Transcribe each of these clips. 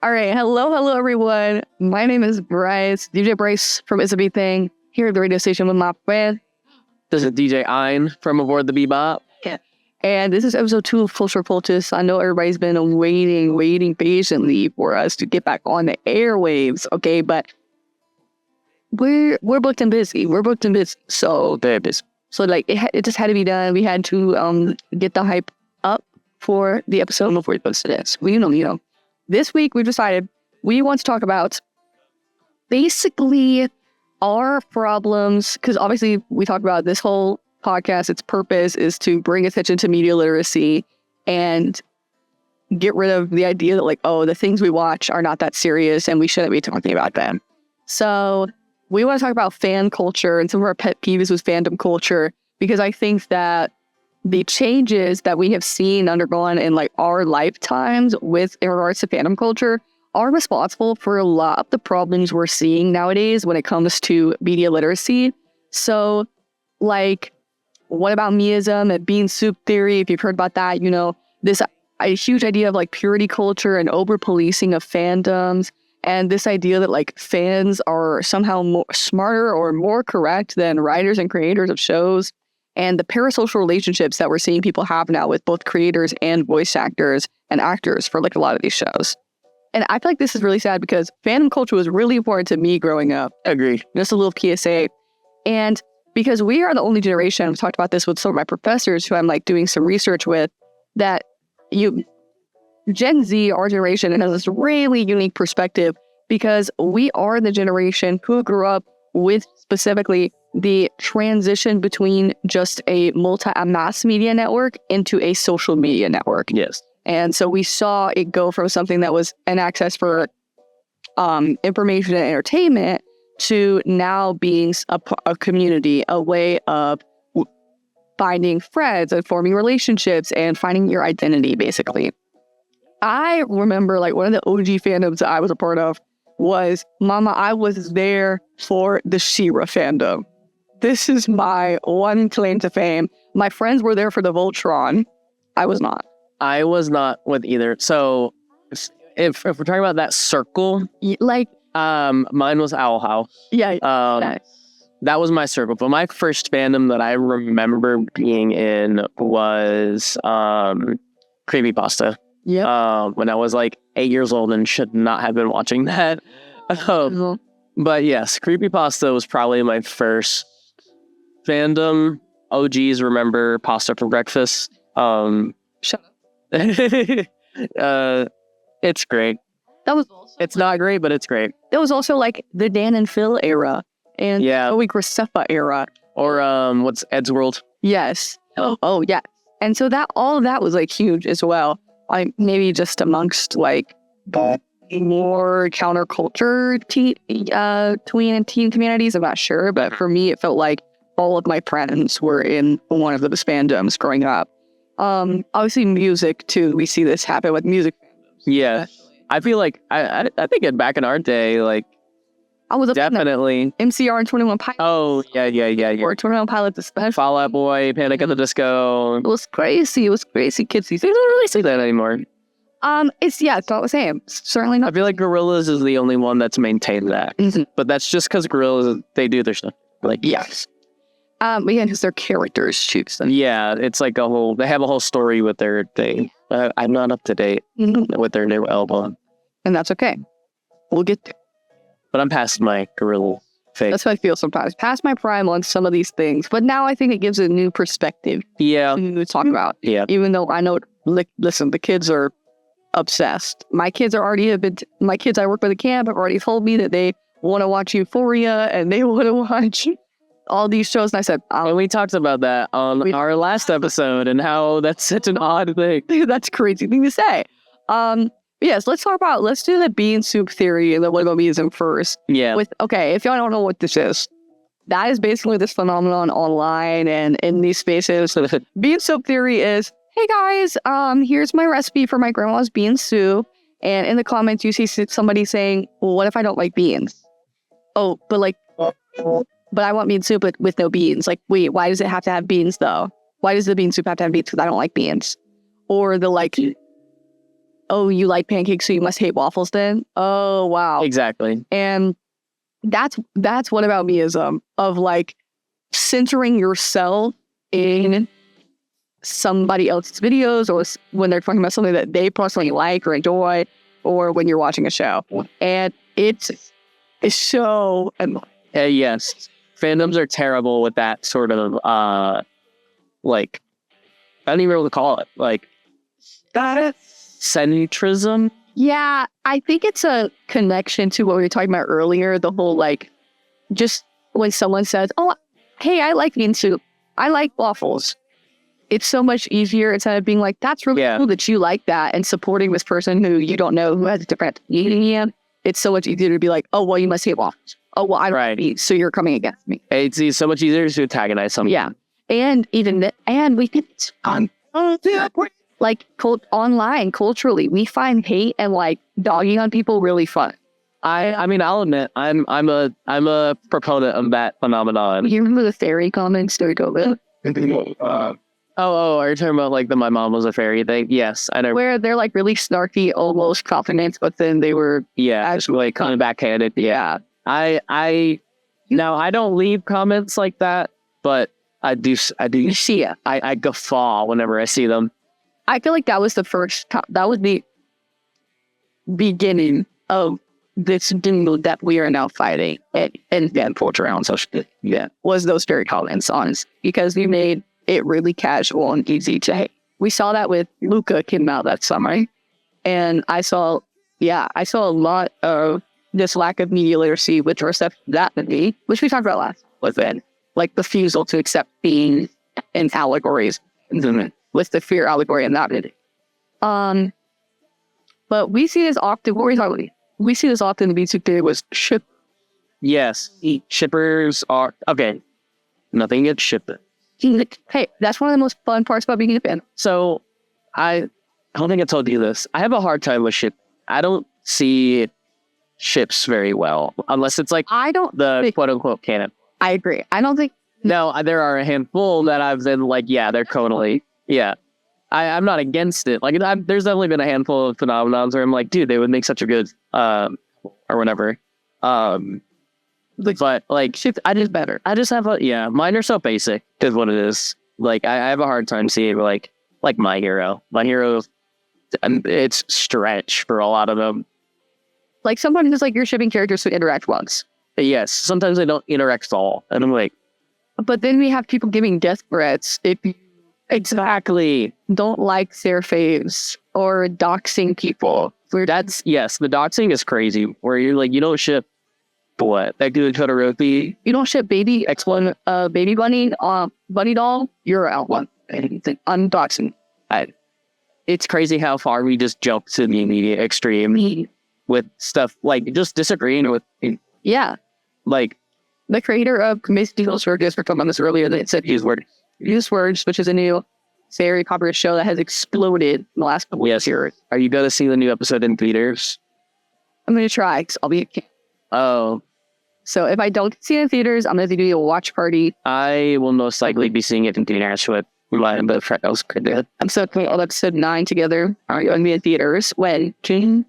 All right. Hello, everyone. My name is Bryce, DJ Bryce from It's a Bee Thing, here at the radio station with my friend. This is DJ Ein from Aboard the Bebop. Yeah. And this is episode 2 of Cultists. I know everybody's been waiting patiently for us to get back on the airwaves, okay? But we're booked and busy. So Very busy. So like it just had to be done. We had to get the hype up for the episode before we posted it. So, you know. This week, we decided we want to talk about basically our problems, because obviously we talk about this whole podcast, its purpose is to bring attention to media literacy and get rid of the idea that like, oh, the things we watch are not that serious and we shouldn't be talking about them. So we want to talk about fan culture and some of our pet peeves with fandom culture, because I think that the changes that we have seen undergone in like our lifetimes in regards to fandom culture are responsible for a lot of the problems we're seeing nowadays when it comes to media literacy. So like, what about meism and bean soup theory? If you've heard about that, you know, this a huge idea of like purity culture and over policing of fandoms. And this idea that like fans are somehow more smarter or more correct than writers and creators of shows. And the parasocial relationships that we're seeing people have now with both creators and voice actors and actors for like a lot of these shows. And I feel like this is really sad because fandom culture was really important to me growing up. Agreed. Just a little PSA. And because we are the only generation, I've talked about this with some of my professors who I'm like doing some research with, that Gen Z, our generation, has this really unique perspective because we are the generation who grew up with specifically the transition between just a mass media network into a social media network. Yes. And so we saw it go from something that was an access for information and entertainment to now being a community, a way of finding friends and forming relationships and finding your identity, basically. I remember like one of the OG fandoms that I was a part of was Mama, I was there for the She-Ra fandom. This is my one claim to fame. My friends were there for the Voltron. I was not. I was not with either. So if we're talking about that circle, like, mine was Owl House. Yeah. Nice. That was my circle. But my first fandom that I remember being in was Creepypasta. Yeah. When I was like 8 years old and should not have been watching that. But yes, Creepypasta was probably my first fandom. OGs remember Pasta for Breakfast. Shut up. It's great. That was also it's not great, but it's great. That was also like the Dan and Phil era and Zoe Graceffa era. Or what's Ed's World? Yes. Oh yeah. And so that all of that was like huge as well. Maybe just amongst like more counterculture tween and teen communities. I'm not sure, but for me, it felt like all of my friends were in one of those fandoms growing up. Obviously, music too. We see this happen with music fandoms. Yeah, I feel like I think back in our day, like I was definitely MCR and 21 Pilots. Oh yeah. Or 21 Pilots especially. Fall Out Boy, Panic at the Disco. It was crazy. Kids these days don't really see that anymore. It's not the same. Certainly not. I feel like Gorillaz is the only one that's maintained that. Mm-hmm. But that's just because Gorillaz, they do their stuff. Like yes. Again, because their characters choose them. Yeah, it's like they have a whole story with their thing. I'm not up to date with their new album. And that's okay. We'll get there. But I'm past my Gorillaz phase. That's how I feel sometimes. Past my prime on some of these things. But now I think it gives a new perspective to talk about. Yeah. Even though I know, listen, the kids are obsessed. My kids I work with at camp have already told me that they want to watch Euphoria and they want to watch all these shows. And I said, we talked about that on our last episode and how that's such an odd thing. That's a crazy thing to say. Yes, let's do the bean soup theory and then we'll go meism first. Yeah. If y'all don't know what this is, that is basically this phenomenon online and in these spaces. Bean soup theory is, hey guys, here's my recipe for my grandma's bean soup. And in the comments, you see somebody saying, well, what if I don't like beans? Oh, but I want bean soup with no beans. Like, wait, why does it have to have beans though? Why does the bean soup have to have beans? Because I don't like beans. Or the oh, you like pancakes, so you must hate waffles then? Oh, wow. Exactly. And that's what about meism of like centering yourself in somebody else's videos, or when they're talking about something that they personally like or enjoy, or when you're watching a show. And it's so annoying. Yes. Fandoms are terrible with that sort of, like, I don't even know what to call it. Like, centrism? Yeah, I think it's a connection to what we were talking about earlier. The whole, like, just when someone says, oh, hey, I like bean soup. I like waffles. It's so much easier instead of being like, that's really cool that you like that, and supporting this person who you don't know who has a different opinion. It's so much easier to be like, oh, well, you must hate waffles. Oh, well, I don't like beans, so you're coming against me. It's so much easier to antagonize someone. Yeah. And even, and we can, like, online, culturally, we find hate and, like, dogging on people really fun. I mean, I'll admit, I'm a proponent of that phenomenon. You remember the fairy comments? Do we go with? Are you talking about like the my mom was a fairy thing? Yes, I know. Where they're like really snarky, almost compliments, but then they were actually like kind of backhanded. Yeah, I now I don't leave comments like that, but I do. You see it. I guffaw whenever I see them. I feel like that was the beginning of this duel that we are now fighting and fan culture on social media. Yeah, was those fairy comments on us, because we made it really casual and easy to hate. We saw that with Luca came out that summer. And I saw a lot of this lack of media literacy with respect to that movie, which we talked about last, was then like refusal to accept themes and allegories with the fear allegory in that movie. But we see this often, we see this often in the music video was ship. Yes. Shippers are okay. Nothing gets shipped. Hey, that's one of the most fun parts about being a fan. So, I don't think I told you this. I have a hard time with ship. I don't see ships very well, unless it's like the quote unquote canon. I agree. I don't think. No, there are a handful that I've been like, yeah, they're totally, yeah. I'm not against it. Like, there's definitely been a handful of phenomenons where I'm like, dude, they would make such a good, or whatever. But like, I just have mine are so basic is what it is. Like, I have a hard time seeing like My Hero. My Hero, it's stretch for a lot of them. Like, sometimes it's like you're shipping characters who interact once. Yes, sometimes they don't interact at all. And I'm like... But then we have people giving death threats if you don't like their faves, or doxing people. The doxing is crazy. Where you're like, you don't ship what? That dude Todoroki. You don't ship baby X1 baby bunny bunny doll, you're out one. I'm doxing. It's crazy how far we just jump to the immediate extreme with stuff like just disagreeing with. Yeah. Like, the creator of Mystical Circus, we were talking about this earlier, that said use words, which is a new very popular show that has exploded in the last couple of years. Are you going to see the new episode in theaters? I'm going to try, because I'll be at camp. Oh. So if I don't see it in theaters, I'm going to do a watch party. I will most likely be seeing it in theaters with my friends. I'm so putting all episode 9 together. Are you going to be in theaters when June?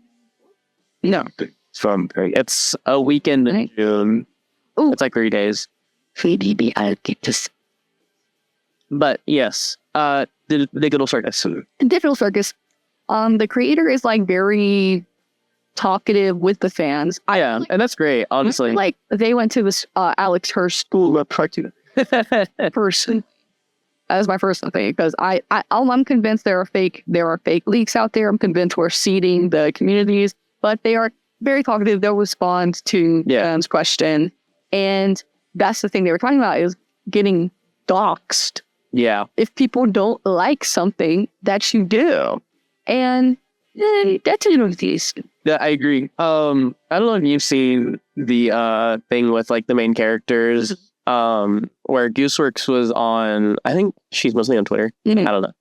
No. It's a weekend in June. Ooh. It's like 3 days. But yes, Digital Circus. Digital Circus. The creator is like very talkative with the fans. And that's great, honestly. Like, they went to this Alex Hirsch school of cartoon person. That was my first thing, because I'm convinced there are fake leaks out there. I'm convinced we're seeding the communities, but they are very talkative. They'll respond to fans' question, and that's the thing they were talking about, is getting doxed. Yeah. If people don't like something that you do, and that's decent. Yeah, I agree. I don't know if you've seen the thing with like the main characters, where Gooseworks was on. I think she's mostly on Twitter. Mm-hmm. I don't know,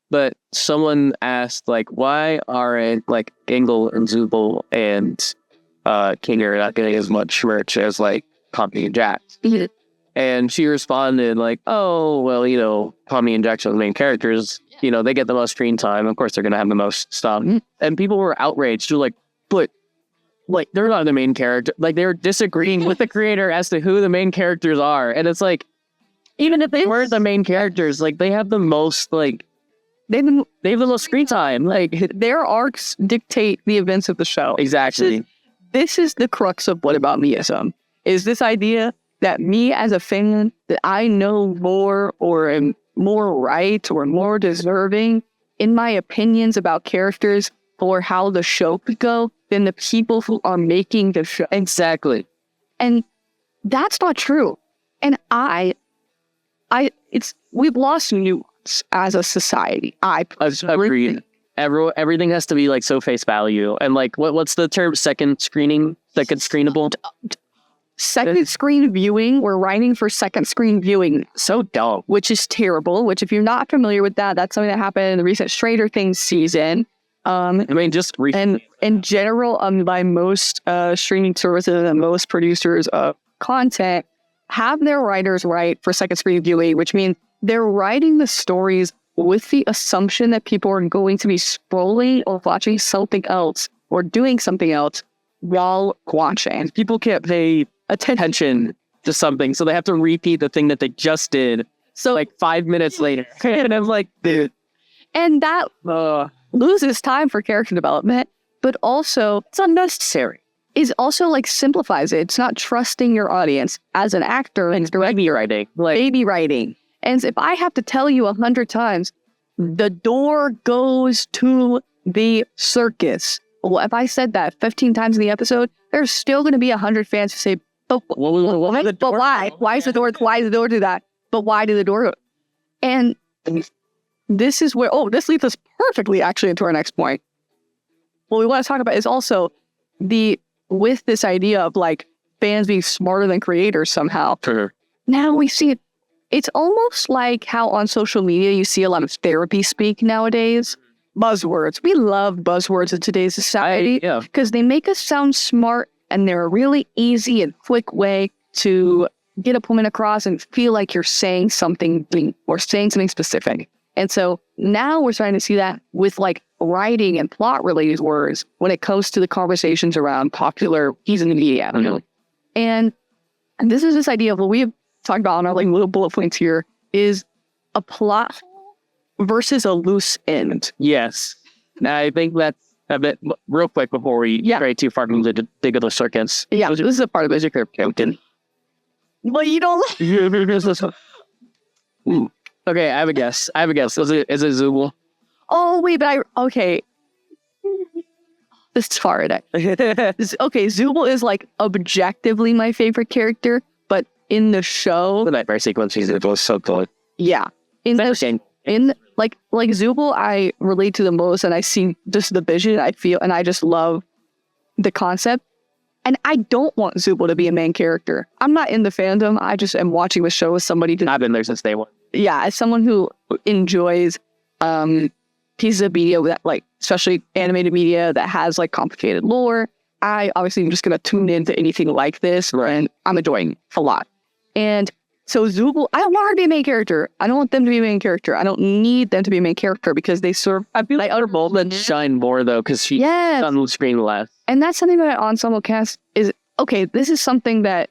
but someone asked like, why aren't like Engel and Zubel and Kinger not getting as much merch as like Pompey and Jack? Mm-hmm. And she responded like, oh, well, Tommy and Jackson are the main characters. They get the most screen time. Of course, they're going to have the most stuff. And people were outraged. They're like, but like, they're not the main character. Like, they're disagreeing with the creator as to who the main characters are. And it's like, even if they weren't the main characters, like, they have the most, like, they have the most screen time. Like, their arcs dictate the events of the show. Exactly. This is the crux of What About Meism, is this idea that me as a fan, that I know more or am more right or more deserving in my opinions about characters or how the show could go than the people who are making the show. Exactly. And that's not true. And we've lost nuance as a society. I agree. Everything has to be like so face value. And like, what's the term? Second screenable? Second screen viewing. We're writing for second screen viewing. So dumb. Which is terrible. Which, if you're not familiar with that, that's something that happened in the recent Stranger Things season. And in general, by most streaming services and most producers of content have their writers write for second screen viewing, which means they're writing the stories with the assumption that people are going to be scrolling or watching something else or doing something else while watching. People can't pay attention to something, so they have to repeat the thing that they just did. So like 5 minutes later. And I'm like, dude. And that loses time for character development, but also it's unnecessary. Is also like simplifies it. It's not trusting your audience as an actor. It's baby writing. Baby writing. And if I have to tell you 100 times, the door goes to the circus. Well, if I said that 15 times in the episode, there's still going to be 100 fans who say, but why? Why is the door do that? But why did the door go? And this is where, this leads us perfectly actually into our next point. What we want to talk about is also with this idea of like fans being smarter than creators somehow. Sure. Now we see it. It's almost like how on social media you see a lot of therapy speak nowadays. Buzzwords. We love buzzwords in today's society because they make us sound smart and they're a really easy and quick way to get a point across and feel like you're saying something or saying something specific. And so now we're starting to see that with like writing and plot related words when it comes to the conversations around popular pieces in the media. Mm-hmm. And this is this idea of what we have talked about on our like little bullet points here is a plot versus a loose end. Yes. Now I think that's a bit real quick before we stray too far from the digital circuits. Yeah, this is a part of it. Well, you don't. Okay, I have a guess. Is it Zooble? Oh wait, okay. This is far away. Okay, Zooble is like objectively my favorite character, but in the show, the nightmare sequence was so good. Yeah, in Zooble, I relate to the most, and I see just the vision. I feel, and I just love the concept. And I don't want Zooble to be a main character. I'm not in the fandom. I just am watching the show as somebody. I've been there since day one. Yeah, as someone who enjoys pieces of media that, like, especially animated media that has like complicated lore. I obviously am just gonna tune into anything like this, and I'm enjoying it a lot. And so Zooble, I don't want her to be a main character. I don't want them to be a main character. I don't need them to be a main character because they serve. I feel like Utterbolt shine more though because she's on the screen less. And that's something that Ensemble Cast is okay. This is something that,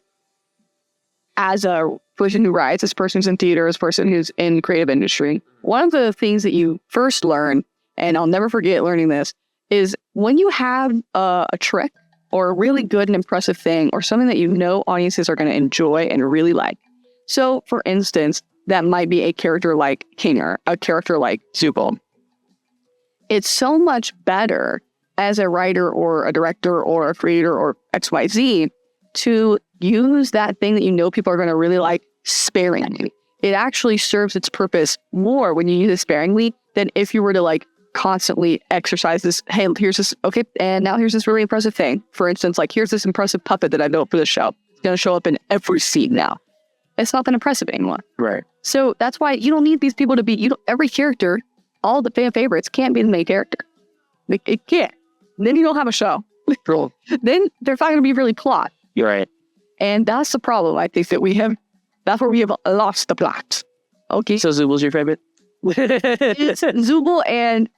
as a person who writes, as a person who's in theater, as a person who's in creative industry, one of the things that you first learn, and I'll never forget learning this, is when you have a trick or a really good and impressive thing or something that you know audiences are going to enjoy and really like. So, for instance, that might be a character like Kinger, a character like Zooble. It's so much better as a writer or a director or a creator or XYZ to use that thing that you know people are going to really like sparingly. It actually serves its purpose more when you use it sparingly than if you were to like constantly exercise this. Hey, here's this. Okay. And now here's this really impressive thing. For instance, like here's this impressive puppet that I built for the show. It's going to show up in every scene now. It's not that impressive anymore. Right. So that's why you don't need these people to be, every character, all the fan favorites can't be the main character. It can't. Then you don't have a show. Cool. Then they're not going to be really plot. You're right. And that's the problem I think that we have That's where we have lost the plot. Okay. So Zubal's your favorite? It's Zubal, and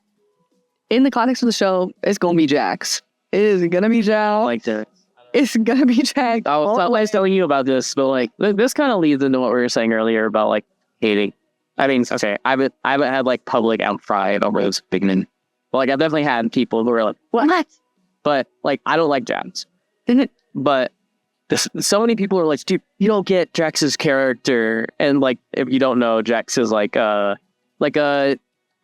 in the context of the show, it's gonna be Jax. It is gonna be Jax. Like that. It's gonna be Jax. I was telling you about this, but like this kind of leads into what we were saying earlier about like hating. I mean, okay, I haven't had like public outcry over this beginning. But like I've definitely had people who are like, what? But like I don't like Jax. But so many people are like, dude, you don't get Jax's character, and like if you don't know, Jax is like a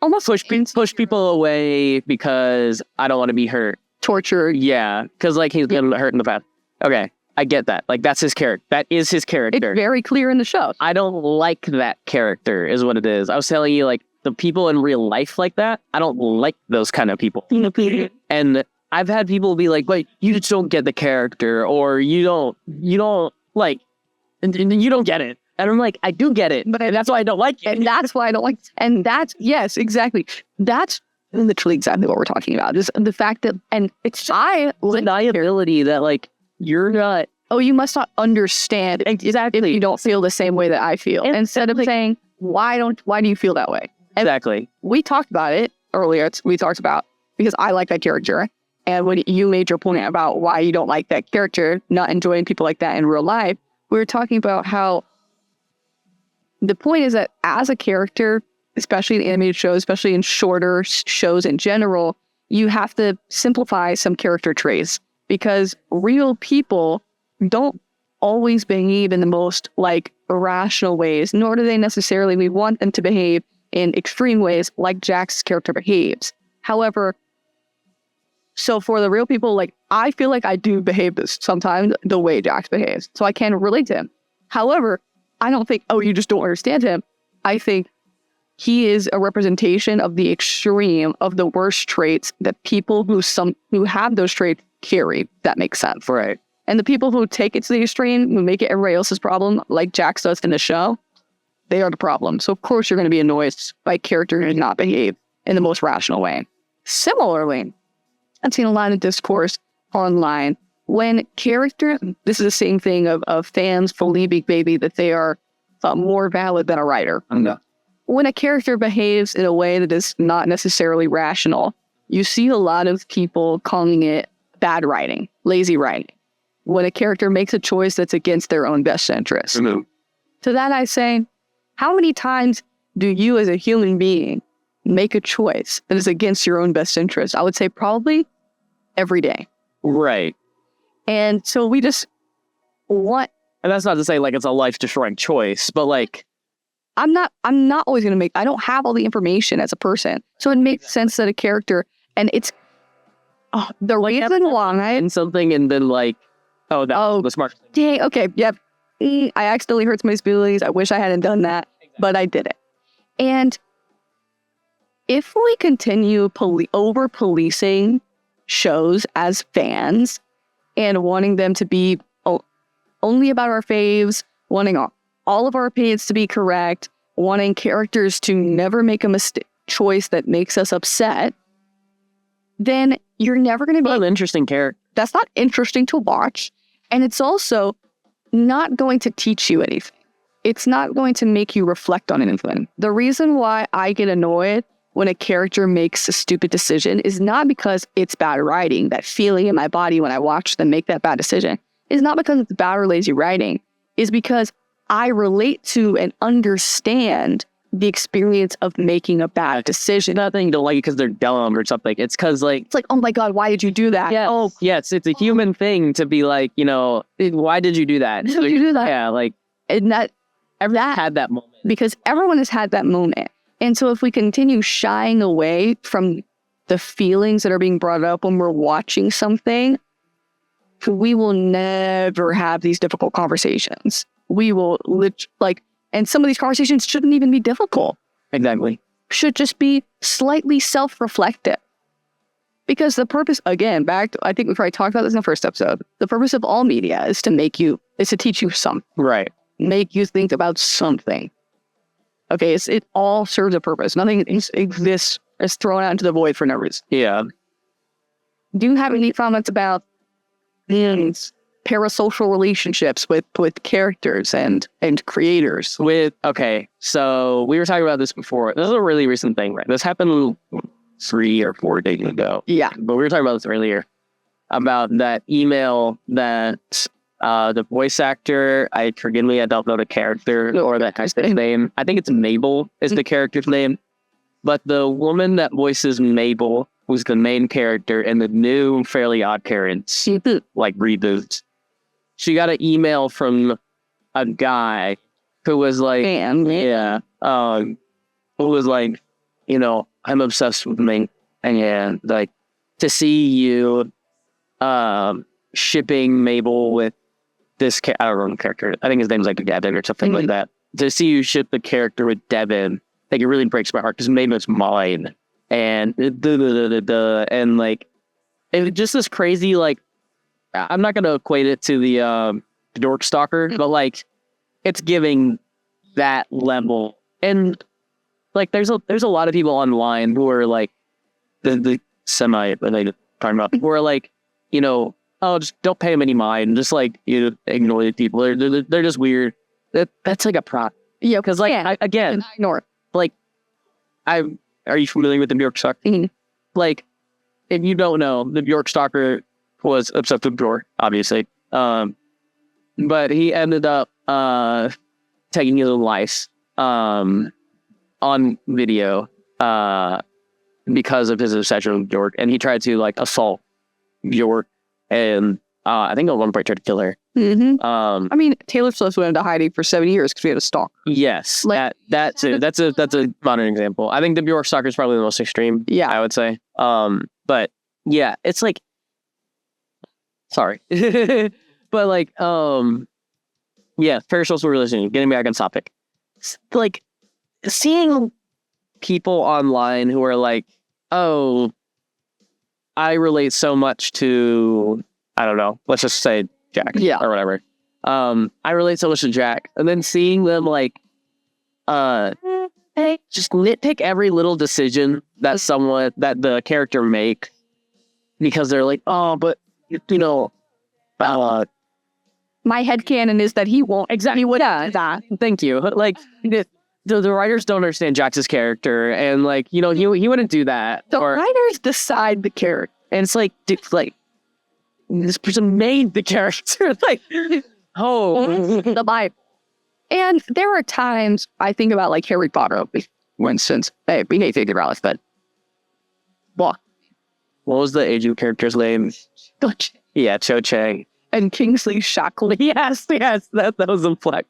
almost push people away because I don't want to be hurt, tortured. Yeah, because like he's been hurt in the past. Okay, I get that. Like that's his character. That is his character. It's very clear in the show. I don't like that character, is what it is. I was telling you, like the people in real life like that, I don't like those kind of people. And I've had people be like, "But you just don't get the character, or you don't like, and you don't get it." And I'm like, I do get it, but that's why I don't like it. And that's why I don't like it. And that's, yes, exactly. That's literally exactly what we're talking about. Just the fact that, and it's deniability that like you're not. Oh, you must not understand exactly if you don't feel the same way that I feel. Instead of saying, why do you feel that way? And exactly. We talked about it earlier. We talked about because I like that character. And when you made your point about why you don't like that character, not enjoying people like that in real life, we were talking about how the point is that as a character, especially in animated shows, especially in shorter shows in general, you have to simplify some character traits because real people don't always behave in the most like irrational ways, nor do they necessarily, we want them to behave in extreme ways like Jax's character behaves. However, so for the real people, like I feel like I do behave this sometimes the way Jax behaves, so I can relate to him. However, I don't think, oh, you just don't understand him. I think he is a representation of the extreme of the worst traits that people who have those traits carry. That makes sense. Right. And the people who take it to the extreme, who make it everybody else's problem, like Jax does in the show, they are the problem. So of course you're going to be annoyed by a character who does not behave in the most rational way. Similarly, I've seen a lot of discourse online when characters, this is the same thing of fans believing maybe that they are more valid than a writer. Okay. When a character behaves in a way that is not necessarily rational, you see a lot of people calling it bad writing, lazy writing. When a character makes a choice that's against their own best interest. Mm-hmm. To that I say, how many times do you as a human being make a choice that is against your own best interest? I would say probably every day. Right. And so we just want... And that's not to say like it's a life-destroying choice, but like... I'm not always going to make... I don't have all the information as a person. So it makes sense that a character... And it's... the reason why... And something and then like... Oh, that was smart. Dang, okay, yep. I accidentally hurt somebody's feelings. I wish I hadn't done that, but I did it. And if we continue over-policing shows as fans and wanting them to be only about our faves, wanting all of our opinions to be correct, wanting characters to never make a choice that makes us upset, then you're never going to be... an interesting character. That's not interesting to watch. And it's also not going to teach you anything. It's not going to make you reflect on anything. The reason why I get annoyed when a character makes a stupid decision is not because it's bad writing. That feeling in my body when I watch them make that bad decision is not because it's bad or lazy writing. Is because I relate to and understand the experience of making a bad decision. Nothing, you don't like it because they're dumb or something. It's because like... It's like, oh my God, why did you do that? Yeah. Oh, yes. It's a human thing to be like, why did you do that? Why did you do that? Yeah, like... And everyone had that moment. Because everyone has had that moment. And so if we continue shying away from the feelings that are being brought up when we're watching something, we will never have these difficult conversations. We will and some of these conversations shouldn't even be difficult. Exactly. Should just be slightly self-reflective. Because the purpose, again, I think we probably talked about this in the first episode, the purpose of all media is to teach you something. Right. Make you think about something. Okay, it all serves a purpose. Nothing exists is thrown out into the void for no reason. Yeah. Do you have any comments about parasocial relationships with characters and creators. So we were talking about this before. This is a really recent thing, right? This happened 3 or 4 days ago. Yeah. But we were talking about this earlier about that email that the voice actor, I don't know the character or that guy's name. I think it's Mabel is the character's name. But the woman that voices Mabel, who's the main character in the new Fairly Odd Parents, like reboot, she got an email from a guy who was like, who was like, I'm obsessed with Mink, and like to see you shipping Mabel with this I don't know the character. I think his name's like Devin or something like that. To see you ship the character with Devin, like it really breaks my heart because Mabel's mine, and and like it just this crazy like I'm not gonna equate it to the Dork Stalker, but like it's giving that level. And like there's a lot of people online who are like the semi related talking about who are like, oh, just don't pay them any mind, just like ignore the people. They're just weird. That's like a prop. Yeah, because like again, ignore it. Like are you familiar with the Bjork Stalker? Mm-hmm. Like if you don't know, the Bjork Stalker was obsessed with Bjork, obviously. But he ended up taking his own life on video because of his obsession with Bjork, and he tried to like assault Bjork, and I think at one point tried to kill her. Mm-hmm. I mean, Taylor Swift went into hiding for 7 years because we had a stalker. Yes, that too. That's a modern example. I think the Bjork stalker is probably the most extreme. Yeah, I would say. But yeah, it's like, sorry, but like, yeah, parasocial relationship. Getting back on topic, like seeing people online who are like, oh, I relate so much to, I don't know, let's just say Jack, or whatever. I relate so much to Jack, and then seeing them like, just nitpick every little decision that the character make, because they're like, oh, but my headcanon is that he won't exactly what that. Thank you. Like the writers don't understand Jack's character, and like he wouldn't do that. The writers decide the character, and it's like, dude, like this person made the character. Like, oh, the Bible. And there are times I think about like Harry Potter, for instance. Hey, we may think about it, but what was the Asian character's name? Yeah, Cho Chang. And Kingsley Shackley. Yes, that was a flex.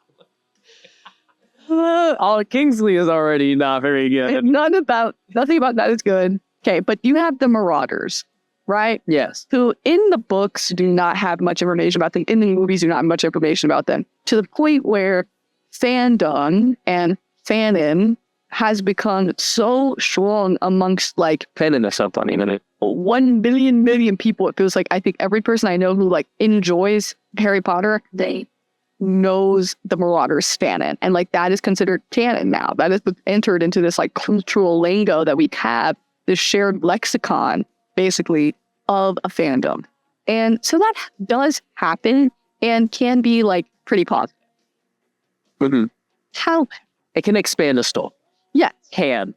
Kingsley is already not very good. Nothing about that is good. Okay, but you have the Marauders, right? Yes. Who in the books do not have much information about them. In the movies do not have much information about them. To the point where fandom and fanon has become so strong amongst like fanon is so funny, isn't it? 1 billion people. It feels like I think every person I know who like enjoys Harry Potter, they knows the Marauders fanon, and like that is considered canon now. That is entered into this like cultural lingo that we have, this shared lexicon basically of a fandom. And so that does happen and can be like pretty positive. Mm-hmm. How it can expand a story. Yes. Can.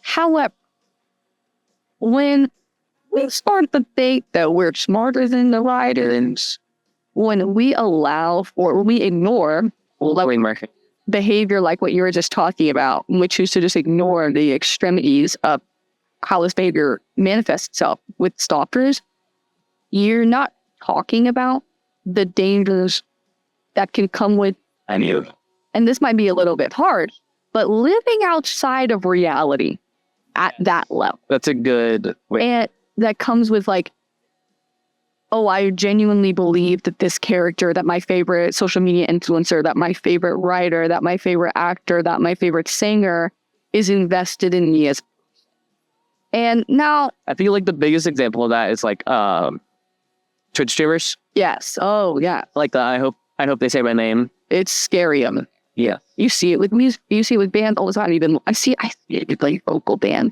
However, when we start to think that we're smarter than the writers, when we allow or when we ignore behavior like what you were just talking about, when we choose to just ignore the extremities of how this behavior manifests itself with stalkers, you're not talking about the dangers that can come with, and this might be a little bit hard, but living outside of reality at that level. That's a good way. And that comes with like, oh, I genuinely believe that this character, that my favorite social media influencer, that my favorite writer, that my favorite actor, that my favorite singer is invested in me as. And now I feel like the biggest example of that is like Twitch streamers. Yes. Oh, yeah. Like the I hope they say my name. It's scary. Yeah. You see it with music. You see it with bands all the time. I see it with like vocal band.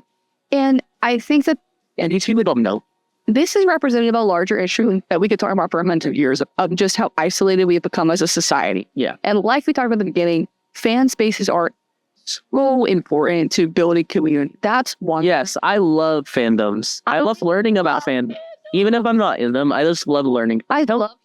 And I think that, and these people don't know. this is representative of a larger issue that we could talk about for hundreds of years of just how isolated we have become as a society. Yeah. And like we talked about at the beginning, fan spaces are so important to building community. That's one. Yes, I love fandoms. I love learning about fandoms. Even if I'm not in them, I just love learning.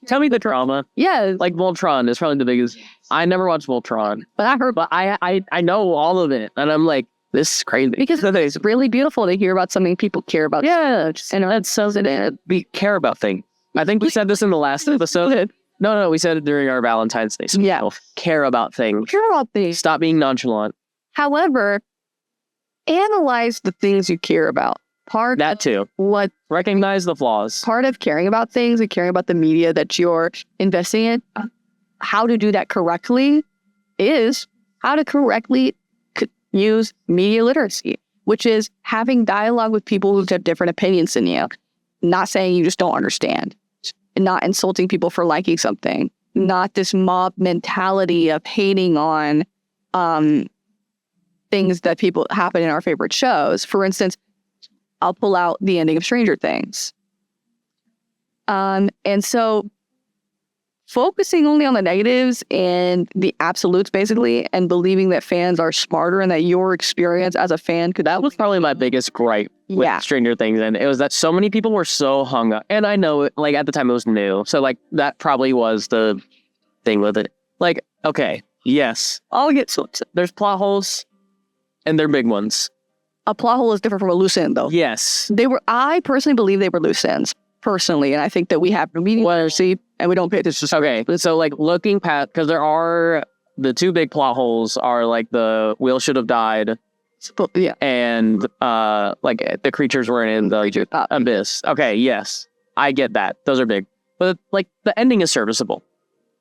Tell me the drama. Yeah. Like Voltron is probably the biggest. I never watched Voltron, but I know all of it, and I'm like, this is crazy. Because it's really beautiful to hear about something people care about. Yeah, and that's so that we care about things. I think we said this in the last episode. No, we said it during our Valentine's Day. So yeah, care about things. Care about things. Stop being nonchalant. However, analyze the things you care about. That too. Recognize the flaws. Part of caring about things and caring about the media that you're investing in, how to do that correctly is how to correctly use media literacy, which is having dialogue with people who have different opinions than you. Not saying you just don't understand. Not insulting people for liking something. Not this mob mentality of hating on things that people happen in our favorite shows. For instance, I'll pull out the ending of Stranger Things. And so focusing only on the negatives and the absolutes, basically, and believing that fans are smarter and that your experience as a fan that was probably my biggest gripe with Stranger Things. And it was that so many people were so hung up. And I know, like, at the time it was new. So, like, that probably was the thing with it. Like, okay, yes, I'll get so there's plot holes and they're big ones. A plot hole is different from a loose end, though. Yes. I personally believe they were loose ends, personally. And I think that we have media literacy and we don't pay attention. Okay, so like looking past, because there are the two big plot holes are like the Will should have died. Yeah. And like the creatures were in the abyss. Okay, yes. I get that. Those are big. But like the ending is serviceable.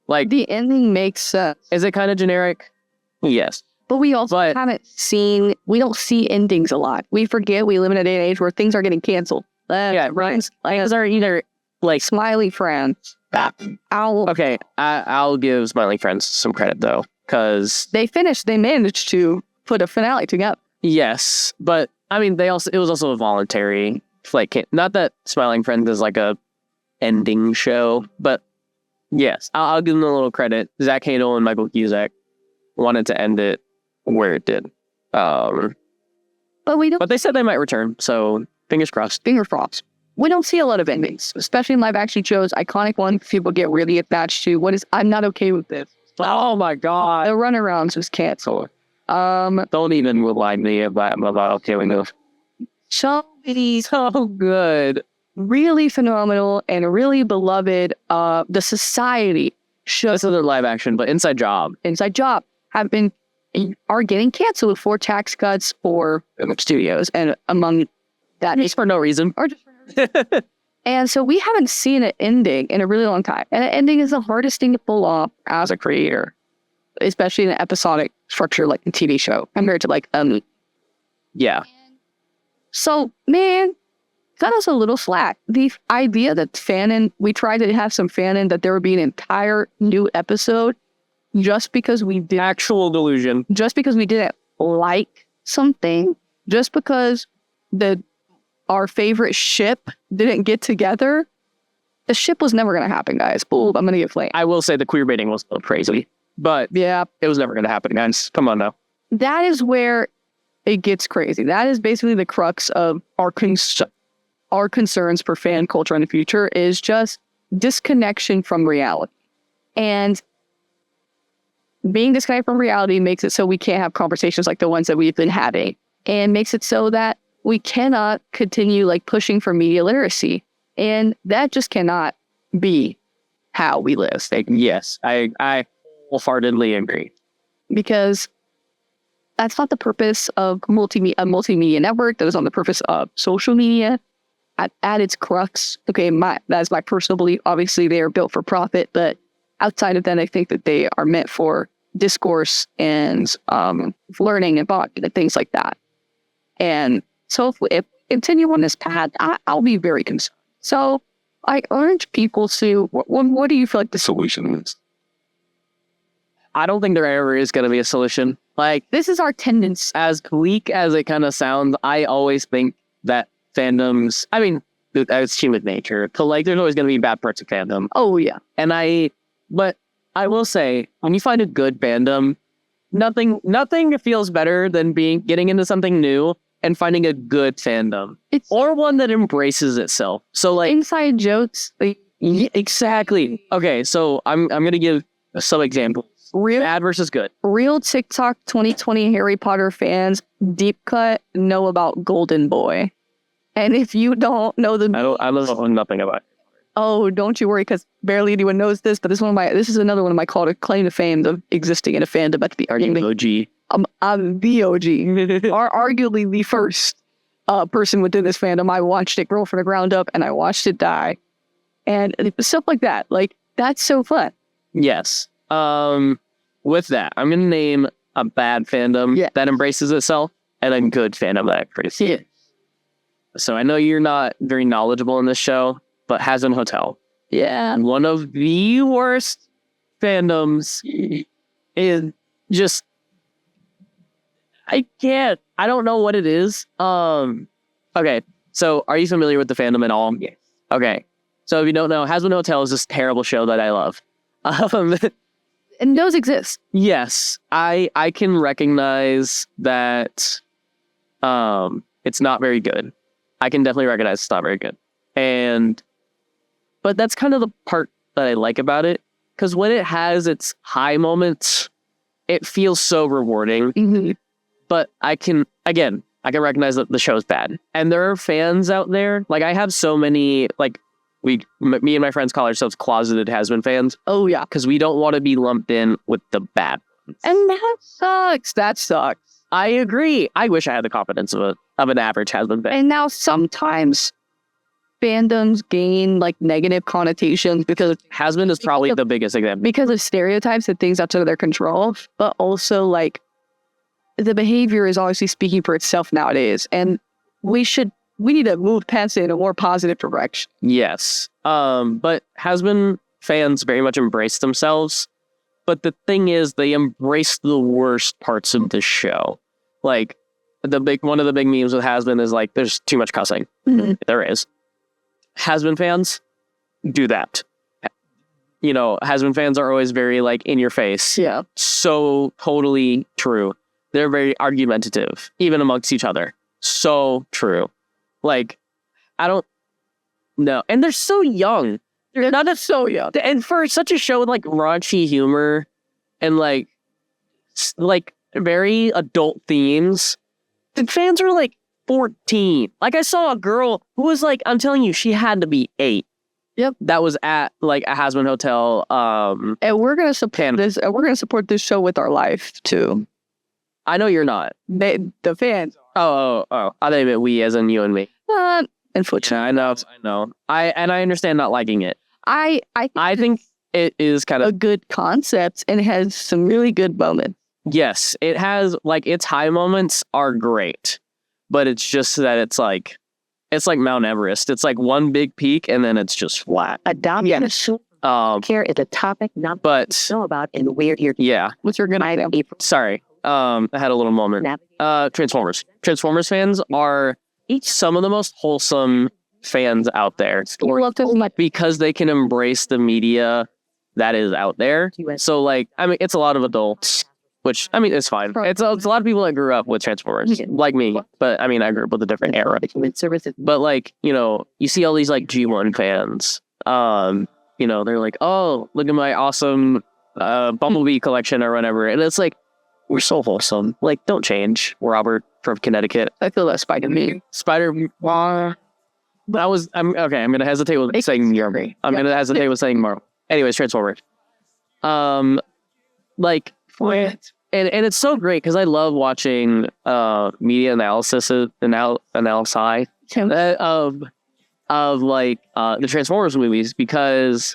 Like the ending makes sense. Is it kind of generic? Yes. But we also we don't see endings a lot. We forget we live in a day and age where things are getting canceled. Right. Those are either like Smiley Friends. I'll give Smiley Friends some credit though, because they managed to put a finale together. Yes, but I mean, it was also a voluntary, like, not that Smiling Friends is like a ending show, but yes, I'll give them a little credit. Zach Hadel and Michael Cusack wanted to end it where it did. But they said they might return, so fingers crossed. Fingers crossed. We don't see a lot of endings, especially in live action shows. Iconic ones people get really attached to. I'm not okay with this. Oh my god. The runarounds was canceled. Don't even remind me about okay with this. So good. Really phenomenal and really beloved. The Society shows. This is their live action, but Inside Job are getting canceled for tax cuts for studios, and among that just for no reason. And so we haven't seen an ending in a really long time. And an ending is the hardest thing to pull off as a creator, especially in an episodic structure like a TV show compared to like yeah. So man, cut us a little slack. The idea that we tried to have some fanon that there would be an entire new episode just because we did actual delusion. Just because we didn't like something, just because our favorite ship didn't get together. The ship was never going to happen, guys. I'm going to get flamed. I will say the queer baiting was a little crazy, but yeah, it was never going to happen, guys. Come on now. That is where it gets crazy. That is basically the crux of our concerns for fan culture in the future is just disconnection from reality. And being disconnected from reality makes it so we can't have conversations like the ones that we've been having, and makes it so that we cannot continue like pushing for media literacy. And that just cannot be how we live. Yes, I wholeheartedly agree. Because that's not the purpose of a multimedia network. That is not the purpose of social media. At its crux, that's my personal belief. Obviously, they are built for profit, but outside of that, I think that they are meant for discourse and learning and bonding and things like that. And so if we continue on this path, I'll be very concerned. So I urge people to, what do you feel like the solution is? I don't think there ever is going to be a solution. Like, this is our tendency. As bleak as it kind of sounds, I always think that fandoms, I mean, it's human nature. So like, there's always going to be bad parts of fandom. Oh yeah. But I will say, when you find a good fandom, nothing feels better than getting into something new and finding a good fandom, or one that embraces itself. So like inside jokes. Exactly. Okay, so I'm gonna give some examples. Bad versus good. Real TikTok 2020 Harry Potter fans deep cut know about Golden Boy, and if you don't know I know nothing about it. Oh, don't you worry, because barely anyone knows this. But this is another one of my claim to fame of existing in a fandom at the OG. I'm the OG, arguably the first person within this fandom. I watched it grow from the ground up, and I watched it die. And stuff like that. Like, that's so fun. Yes. With that, I'm going to name a bad fandom that embraces itself and a good fandom that embraces it. So I know you're not very knowledgeable in this show, but Hazbin Hotel. Yeah. One of the worst fandoms is just... I don't know what it is. Okay. So are you familiar with the fandom at all? Yes. Okay. So if you don't know, Hazbin Hotel is this terrible show that I love. And those exist. Yes. I can recognize that it's not very good. I can definitely recognize it's not very good. But that's kind of the part that I like about it. Because when it has its high moments, it feels so rewarding. Mm-hmm. But I can recognize that the show's bad. And there are fans out there. Like, I have so many, like, me and my friends call ourselves closeted Hazbin fans. Oh, yeah. Because we don't want to be lumped in with the bad ones. And that sucks. I agree. I wish I had the confidence of an average Hazbin fan. And now sometimes fandoms gain, like, negative connotations because... Hazbin is probably the biggest example. Because of stereotypes and things outside of their control. But also, like, the behavior is obviously speaking for itself nowadays, and we need to move past it in a more positive direction. Yes. But Hazbin fans very much embrace themselves. But the thing is, they embrace the worst parts of the show. Like, one of the big memes with Hazbin is like, there's too much cussing. Mm-hmm. There is. Hazbin fans do that. You know, Hazbin fans are always very like in your face. Yeah. So totally true. They're very argumentative, even amongst each other. So true. Like, I don't know. And they're so young. They're not so young. And for such a show with like raunchy humor and like very adult themes, the fans are like 14. Like, I saw a girl who was like, I'm telling you, she had to be 8. Yep. That was at like a Hazbin Hotel. And we're gonna support this. We're gonna support this show with our life too. I know you're not. The fans. Oh. I think that we, as in you and me. Unfortunately. Yeah, I know. I understand not liking it. I think it is kind of a good concept and has some really good moments. Yes, it has, like, its high moments are great, but it's just that it's like Mount Everest. It's like one big peak and then it's just flat. Adoption care is a topic not but know about in weird here. Yeah. What's your good idea? Sorry. I had a little moment. Transformers. Transformers fans are some of the most wholesome fans out there because they can embrace the media that is out there. So, like, I mean, it's a lot of adults, which, I mean, it's fine. It's a lot of people that grew up with Transformers, like me. But, I mean, I grew up with a different era. But, like, you know, you see all these, like, G1 fans. You know, they're like, oh, look at my awesome Bumblebee collection or whatever. And it's like, we're so wholesome. Like, don't change, Robert from Connecticut. I feel that Spider-Man. I'm going to hesitate with saying Marvel. I'm going to hesitate with saying Marvel. Anyways, Transformers. Like, and it's so great because I love watching media analysis of like the Transformers movies, because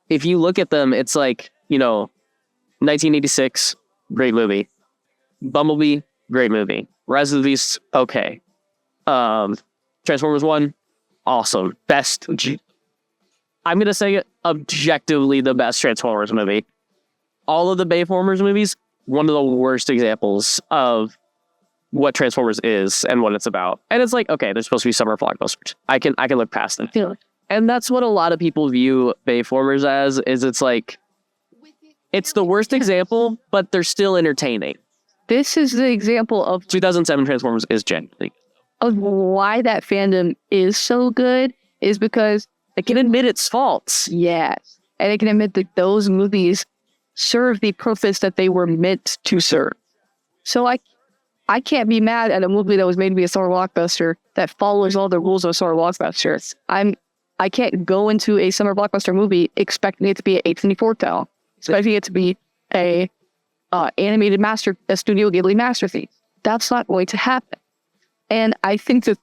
if you look at them, it's like, you know, 1986, great movie. Bumblebee, great movie. Rise of the Beasts, okay. Transformers 1, awesome. Best. I'm going to say it, objectively the best Transformers movie. All of the Bayformers movies, one of the worst examples of what Transformers is and what it's about. And it's like, okay, they're supposed to be summer blockbusters. I can look past it. Yeah. And that's what a lot of people view Bayformers as, is it's like, it's the worst example, but they're still entertaining. This is the example of 2007 Transformers is genuinely why that fandom is so good is because it can admit its faults. yes, and it can admit that those movies serve the purpose that they were meant to serve. So I can't be mad at a movie that was made to be a summer blockbuster that follows all the rules of a summer blockbuster. I can't go into a summer blockbuster movie expecting it to be an A24 tale, expecting it to be a animated a Studio Ghibli masterpiece. That's not going to happen. And I think that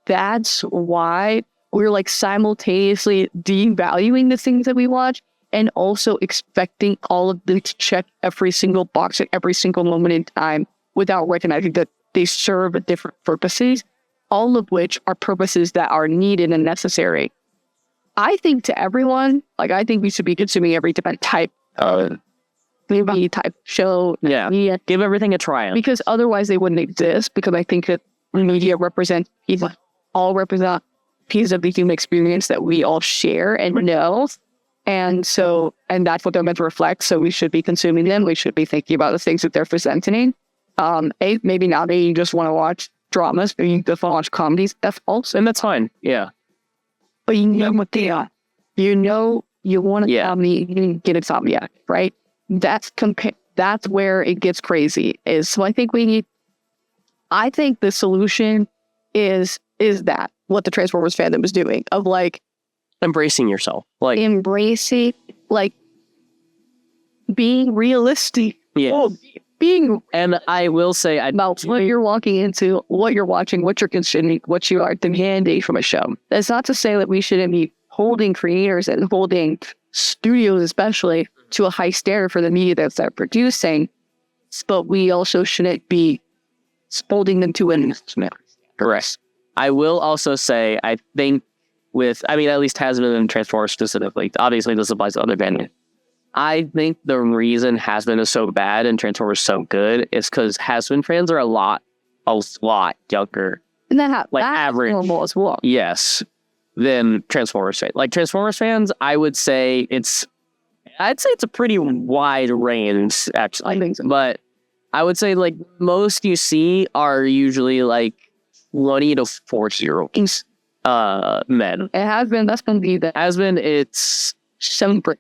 that's why we're like simultaneously devaluing the things that we watch and also expecting all of them to check every single box at every single moment in time without recognizing that they serve different purposes, all of which are purposes that are needed and necessary. I think to everyone, like I think we should be consuming every different type of movie, type show. Yeah. Give everything a try. Because otherwise they wouldn't exist, because I think that media all represent pieces of the human experience that we all share and know. And that's what they're meant to reflect. So we should be consuming them. We should be thinking about the things that they're presenting. Maybe not maybe you just want to watch dramas, maybe you just want to watch comedies. That's also, and that's fine. Yeah. But you know what they are. You know you want a comedy, you can get a comedy, right? That's where it gets crazy. So I think the solution is that what the Transformers fandom is doing, of like embracing yourself, like embracing, like being realistic. Yeah. And I will say about what you're walking into, what you're watching, what you're consuming, what you are demanding from a show. That's not to say that we shouldn't be holding creators and holding studios especially to a high standard for the media that they're producing, but we also shouldn't be holding them to an estimate. Correct. I will also say, I think at least Hasbin and Transformers specifically, obviously this applies to other bands. I think the reason Hasbin is so bad and Transformers so good is because Hasbin fans are a lot younger. And that average normal as well. Yes, than Transformers fans. Like Transformers fans, I'd say it's a pretty wide range, actually. I think so. But I would say like most you see are usually like 20 to 40-year-olds, men. It has been, that's going to be the... Has been, it's... 7th grade.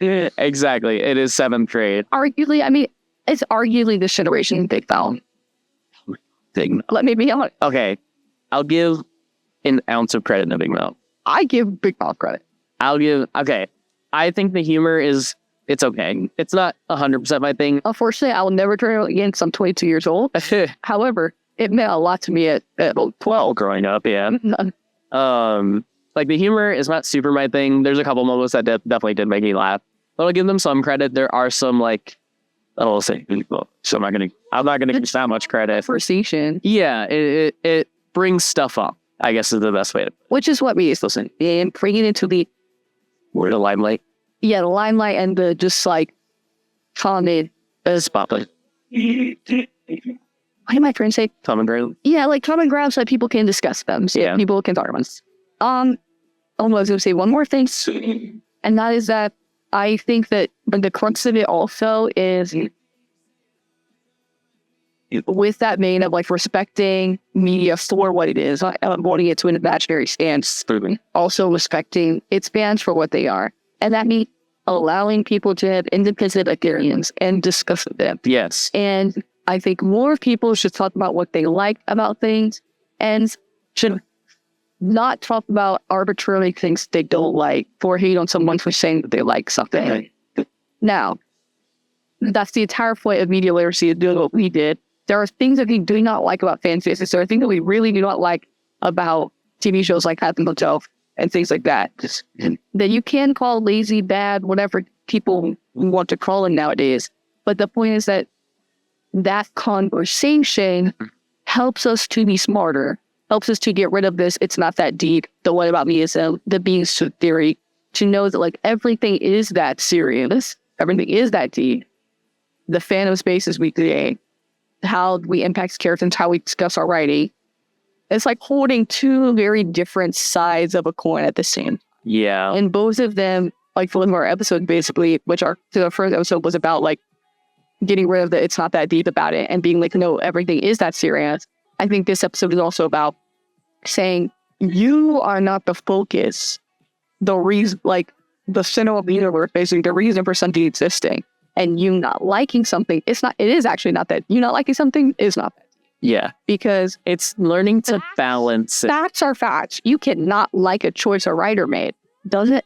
Yeah, exactly. It is 7th grade. Arguably, it's arguably this generation Big Mouth. Let me be honest. Okay, I'll give an ounce of credit to Big Mouth. I give Big Mouth credit. I think the humor it's okay. It's not 100% my thing. Unfortunately, I will never turn it again because I'm 22 years old. However, it meant a lot to me at 12 growing up, yeah. Like the humor is not super my thing. There's a couple moments that definitely did make me laugh. But I'll give them some credit. There are some like, I'll say, so I'm not gonna give that much credit. Conversation. Yeah, it brings stuff up, I guess is the best way to. Which is what we used to listen. And bringing it into the limelight. Yeah, the limelight and the just like common spotlight. What am I trying to say? Common ground. Yeah, like common ground so that people can discuss them. So people can talk about them. I was going to say one more thing, and that is that I think that the crux of it also is with that vein of like respecting media for what it is, wanting it to an imaginary stance, also respecting its fans for what they are. And that means allowing people to have independent opinions and discuss them. Yes. And I think more people should talk about what they like about things and should not talk about arbitrary things they don't like or hate on someone for saying that they like something. Right. Now, that's the entire point of media literacy, is doing what we did. There are things that we do not like about fan bases. There are things that we really do not like about TV shows like Hat and Hotel and things like that. That you can call lazy, bad, whatever people want to call them nowadays. But the point is that conversation helps us to be smarter, helps us to get rid of this, it's not that deep, the what about me is the being theory, to know that like everything is that serious, everything is that deep, the fandom spaces we create, how we impact characters, how we discuss our writing. It's like holding two very different sides of a coin at the same time. Yeah. And both of them, like for one of our episodes, basically, the first episode was about like getting rid of the it's not that deep about it and being like, no, everything is that serious. I think this episode is also about saying you are not the focus, the reason, like the center of the universe, basically the reason for something existing. And you not liking something, it is actually not that. You not liking something is not that. Yeah. Because it's learning to balance it. Facts are facts. You cannot like a choice a writer made. Doesn't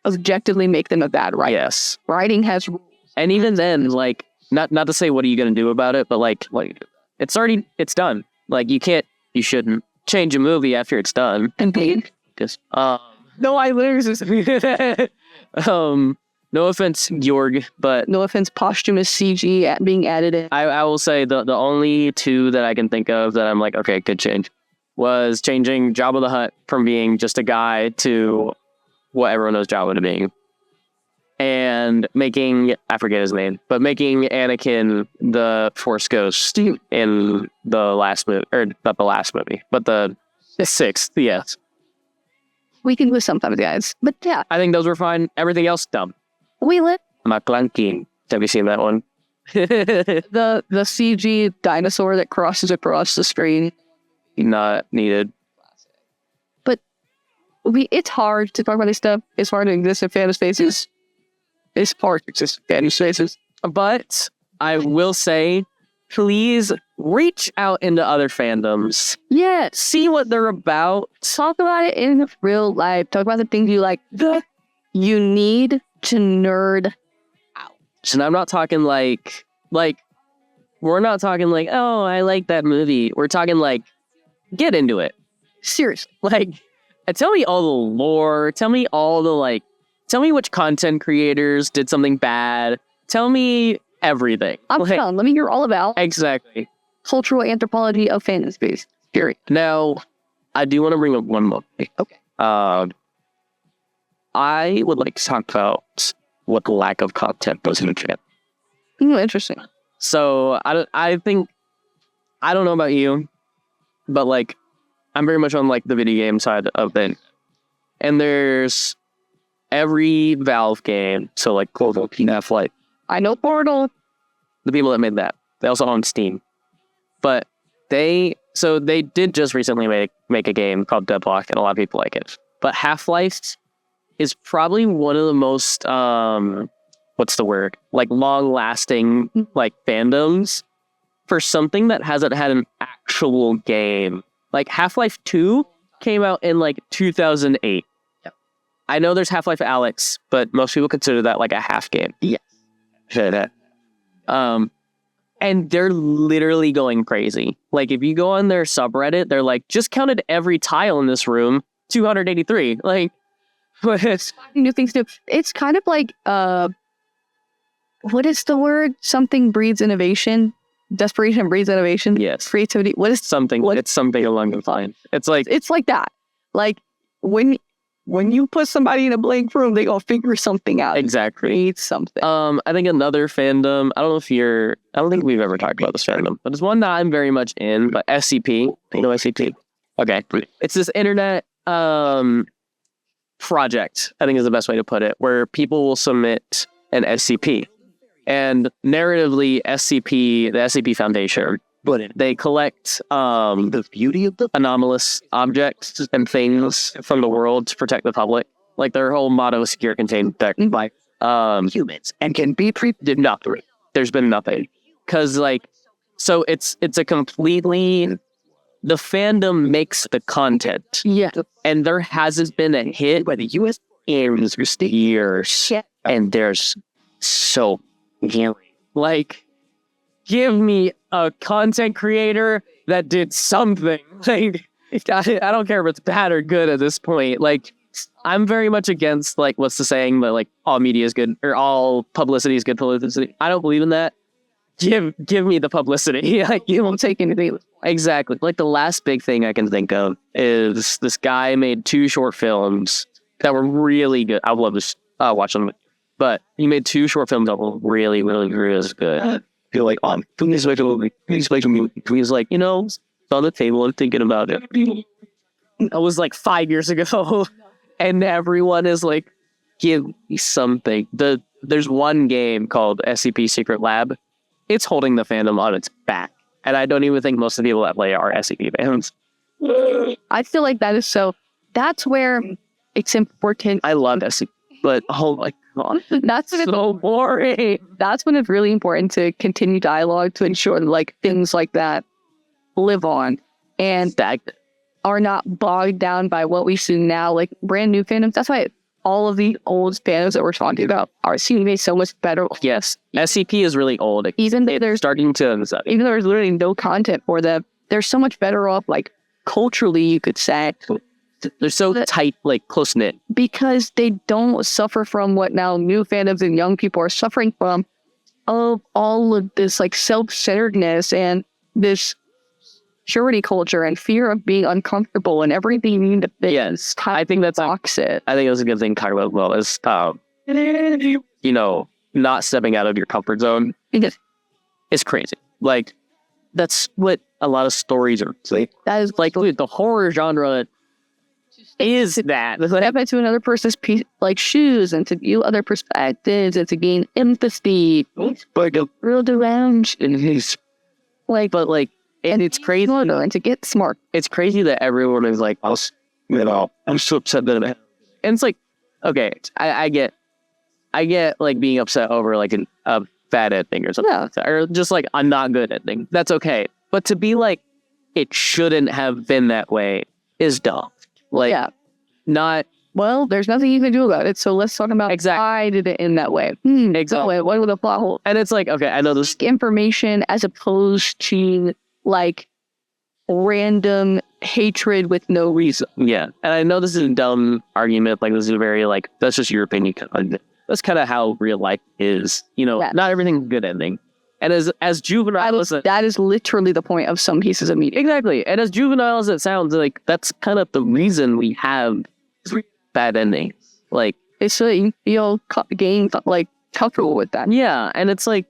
objectively make them a bad writer. Yes. Writing has rules. And even then, like, not to say what are you going to do about it, but like it's done. Like, you shouldn't change a movie after it's done. Indeed. Just, no, I literally no offense, Georg, but... No offense, posthumous CG being added in. I will say the only two that I can think of that I'm like, okay, good change, was changing Jabba the Hutt from being just a guy to what everyone knows Jabba to being. And making, I forget his name, but making Anakin the Force Ghost in the last movie, or not the last movie, but the sixth, yes. We can lose sometimes, guys. But yeah. I think those were fine. Everything else, dumb. We lit. McClunky. Have you seen that one? the CG dinosaur that crosses across the screen. Not needed. But it's hard to talk about this stuff. It's hard to exist in fan spaces. It's hard to exist in fan spaces. But I will say, please reach out into other fandoms. Yeah. See what they're about. Talk about it in real life. Talk about the things you like. You need to nerd out. And I'm not talking like we're not talking like, oh, I like that movie. We're talking like, get into it. Seriously. Like, tell me all the lore. Tell me tell me which content creators did something bad. Tell me everything. I'm done. Let me hear all about. Exactly. Cultural anthropology of fandom space. Period. Now, I do want to bring up one more thing. Okay. I would like to talk about what the lack of content does in the chat. Interesting. So I think I don't know about you, but like I'm very much on like the video game side of it, and there's every Valve game. So like Half-Life. I know Portal. The people that made that, they also own Steam, but they did just recently make a game called Deadlock, and a lot of people like it. But Half-Life is probably one of the most what's the word? Like long-lasting like fandoms for something that hasn't had an actual game. Like Half-Life 2 came out in like 2008. Yep. I know there's Half-Life Alyx, but most people consider that like a half game. Yes. And they're literally going crazy. Like if you go on their subreddit, they're like, just counted every tile in this room, 283. Like, new things to do. It's kind of like what is the word? Something breeds innovation. Desperation breeds innovation. Yes. Creativity. What is something? It's something along those lines. It's like that. Like when you put somebody in a blank room, they gonna figure something out. Exactly. Create something. I think another fandom. I don't think we've ever talked about this fandom, but it's one that I'm very much in. But SCP. You know SCP? Okay. It's this internet project, I think is the best way to put it, where people will submit an SCP. And narratively, the SCP Foundation, they collect the beauty of the anomalous objects and things from the world to protect the public. Like their whole motto is secure, contained, protect by humans and can be treated. Nothing. There's been nothing. Because so it's a completely... The fandom makes the content. Yeah. And there hasn't been a hit by the U.S. in years. Yeah. And there's so... Like, give me a content creator that did something. Like, I don't care if it's bad or good at this point. Like, I'm very much against, like, what's the saying that, like, all media is good, or all publicity is good publicity. I don't believe in that. Give me the publicity. Like, you won't take anything. Exactly. Like, the last big thing I can think of is this guy made 2 short films that were really good. I would love to watch them. But he made 2 short films that were really, really, really good. I feel like, please explain to me. He was like, it's on the table and thinking about it. It was like 5 years ago. And everyone is like, give me something. There's one game called SCP Secret Lab. It's holding the fandom on its back. And I don't even think most of the people that play are SCP fans. I feel like that's where it's important. I love SCP, but oh my god, that's so boring. That's when it's really important to continue dialogue to ensure that, like, things like that live on and that are not bogged down by what we see now, like brand new fandoms. That's why all of the old fandoms that we're talking about are seem to be so much better. Yes, SCP is really old. Even though there's starting to, even though there's literally no content for them, they're so much better off, like culturally, you could say. They're so tight, like close knit, because they don't suffer from what now new fandoms and young people are suffering from, of all of this like self-centeredness and this purity culture and fear of being uncomfortable and everything you need to fit. Yes, I think that's it. I think that's a good thing to talk about. Well, is not stepping out of your comfort zone. It's crazy. Like that's what a lot of stories are. That is like the horror genre. Is that step into another person's like shoes and to view other perspectives and to gain empathy, like a real lounge and he's like, but like, and it's crazy and to get smart. It's crazy that everyone is like, I'm so upset that and it's like, okay, I get like being upset over like a bad ending or something, or just like a not good ending. That's okay, but to be like, it shouldn't have been that way is dumb. Like, not well. There's nothing you can do about it. So let's talk about why did it end that way? Exactly. What were the plot holes? And it's like, okay, I know this information as opposed to like random hatred with no reason. Yeah, and I know this is a dumb argument. Like this is a very like that's just your opinion. That's kind of how real life is. Not everything's good ending. And as juvenile as that is literally the point of some pieces of media. Exactly. And as juvenile as it sounds, like that's kind of the reason we have bad endings. Like it's so that you feel like comfortable with that. Yeah, and it's like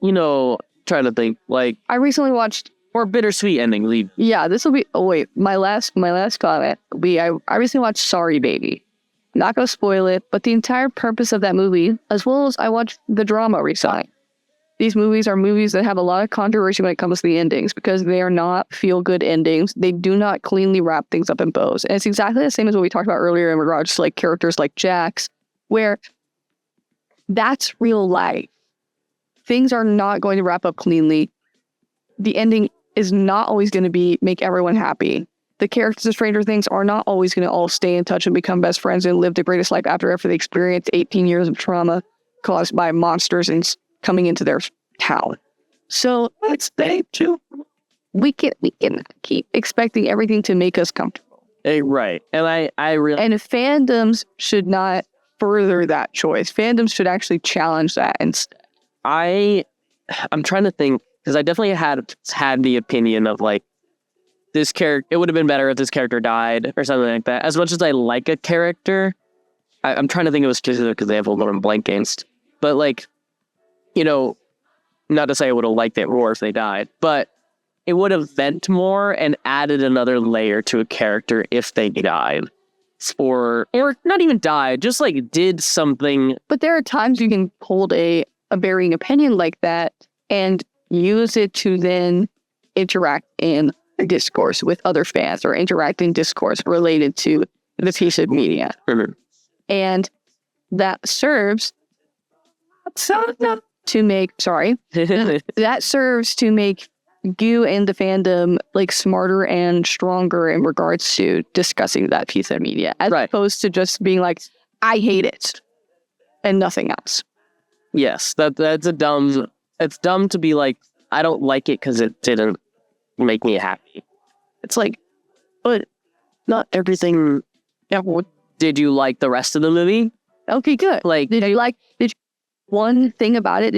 trying to think like I recently watched or bittersweet ending. Yeah, this will be. Oh wait, my last comment. I recently watched Sorry Baby. Not gonna spoil it, but the entire purpose of that movie, as well as I watched the drama recently. These movies are movies that have a lot of controversy when it comes to the endings because they are not feel-good endings. They do not cleanly wrap things up in bows. And it's exactly the same as what we talked about earlier in regards to like characters like Jax, where that's real life. Things are not going to wrap up cleanly. The ending is not always going to make everyone happy. The characters of Stranger Things are not always going to all stay in touch and become best friends and live the greatest life after they experience 18 years of trauma caused by monsters and coming into their town. So let's stay too. We can keep expecting everything to make us comfortable. Right. And I really and fandoms should not further that choice. Fandoms should actually challenge that instead. I'm trying to think because I definitely had the opinion of like this character. It would have been better if this character died or something like that. As much as I like a character, I'm trying to think of a specific example, but I'm blanking. But like. Not to say I would have liked it more if they died, but it would have meant more and added another layer to a character if they died. Or not even died, just like did something. But there are times you can hold a varying opinion like that and use it to then interact in discourse with other fans or interact in discourse related to the piece of media. Mm-hmm. And that serves to make that serves to make you and the fandom like smarter and stronger in regards to discussing that piece of media as opposed to just being like, I hate it and nothing else. Yes, that's it's dumb to be like, I don't like it because it didn't make me happy. It's like, but not everything. Yeah, did you like the rest of the movie? Okay, good. Like, did you one thing about it? Did you